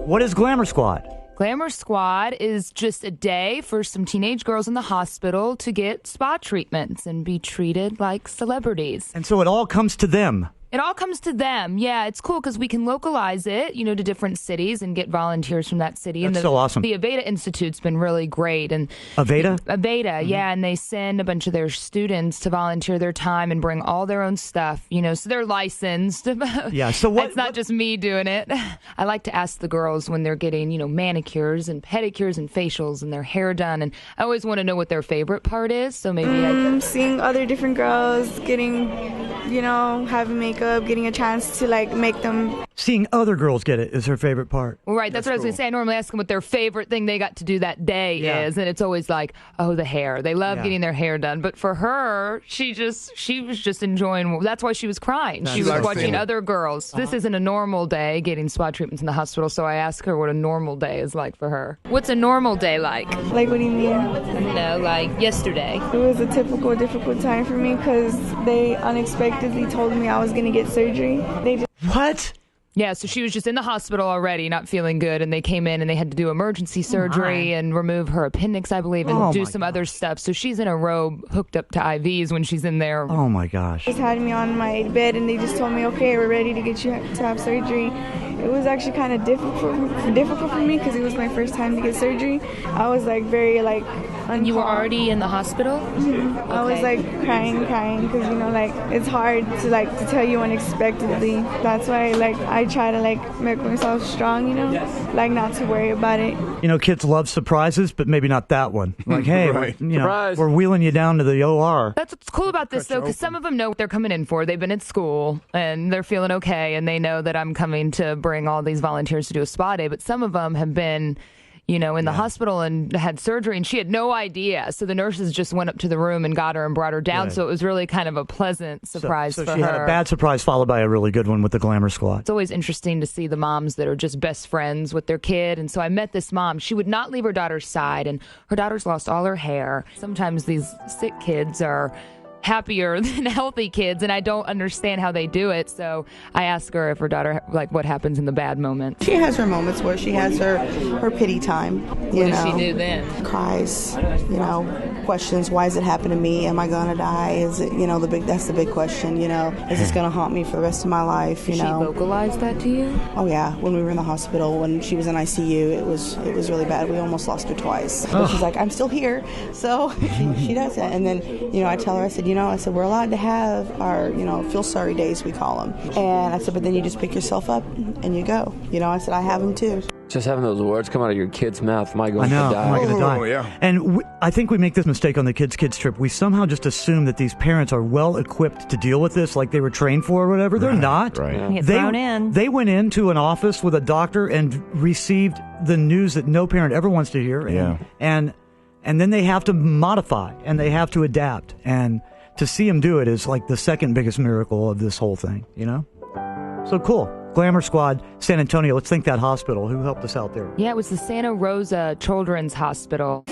What is Glamour Squad? Glamour Squad is just a day for some teenage girls in the hospital to get spa treatments and be treated like celebrities. And so it all comes to them. It all comes to them. Yeah, it's cool because we can localize it, to different cities and get volunteers from that city. That's so awesome. The Aveda Institute's been really great. And Aveda? Aveda, yeah. And they send a bunch of their students to volunteer their time and bring all their own stuff, so they're licensed. Yeah, so what? It's not just me doing it. I like to ask the girls when they're getting, manicures and pedicures and facials and their hair done. And I always want to know what their favorite part is. So maybe seeing other different girls getting, having makeup, getting a chance to make them. Seeing other girls get it is her favorite part. Well, right, that's what I was going to say. I normally ask them what their favorite thing they got to do that day is, and it's always like, oh, the hair. They love getting their hair done. But for her, she was just enjoying. That's why she was crying. She was watching other girls. This isn't a normal day getting spa treatments in the hospital, so I asked her what a normal day is like for her. What's a normal day like? Like, what do you mean? Like yesterday. It was a typical difficult time for me because they unexpectedly told me I was going to get surgery. What? Yeah, so she was just in the hospital already, not feeling good, and they came in and they had to do emergency surgery and remove her appendix, I believe, and do some other stuff. So she's in a robe hooked up to IVs when she's in there. Oh, my gosh. They just had me on my bed, and they just told me, okay, we're ready to get you to have surgery. It was actually kind of difficult for me because it was my first time to get surgery. I was, very, And you were already in the hospital? Mm-hmm. Okay. I was, crying because, it's hard to tell you unexpectedly. That's why, I try to make myself strong, not to worry about it. Kids love surprises, but maybe not that one. Hey, right. we're wheeling you down to the OR. That's what's cool about this, though, because some of them know what they're coming in for. They've been at school, and they're feeling okay, and they know that I'm coming to bring all these volunteers to do a spa day. But some of them have been in the hospital and had surgery, and she had no idea. So the nurses just went up to the room and got her and brought her down. Good. So it was really kind of a pleasant surprise for her. So she had a bad surprise followed by a really good one with the Glamour Squad. It's always interesting to see the moms that are just best friends with their kid. And so I met this mom. She would not leave her daughter's side, and her daughter's lost all her hair. Sometimes these sick kids are happier than healthy kids, and I don't understand how they do it. So I ask her if her daughter, what happens in the bad moments. She has her moments where she has her pity time. What does she do then? Cries, questions. Why does it happen to me? Am I gonna die? Is it, that's the big question. Is this gonna haunt me for the rest of my life? Did she vocalize that to you? Oh yeah, when we were in the hospital, when she was in ICU, it was really bad. We almost lost her twice. But she's like, I'm still here, so she does that. And then I tell her, I said, we're allowed to have our, feel sorry days, we call them. And I said, but then you just pick yourself up and you go. I said, I have them too. Just having those words come out of your kid's mouth, am I going to die? Am I going to die? Oh, yeah. And I think we make this mistake on the kids trip. We somehow just assume that these parents are well equipped to deal with this, like they were trained for or whatever. They're not. Right. Yeah. Get thrown in. They went into an office with a doctor and received the news that no parent ever wants to hear. And then they have to modify and they have to adapt. And to see him do it is like the second biggest miracle of this whole thing, So cool. Glamour Squad, San Antonio. Let's thank that hospital who helped us out there. Yeah, it was the Santa Rosa Children's Hospital.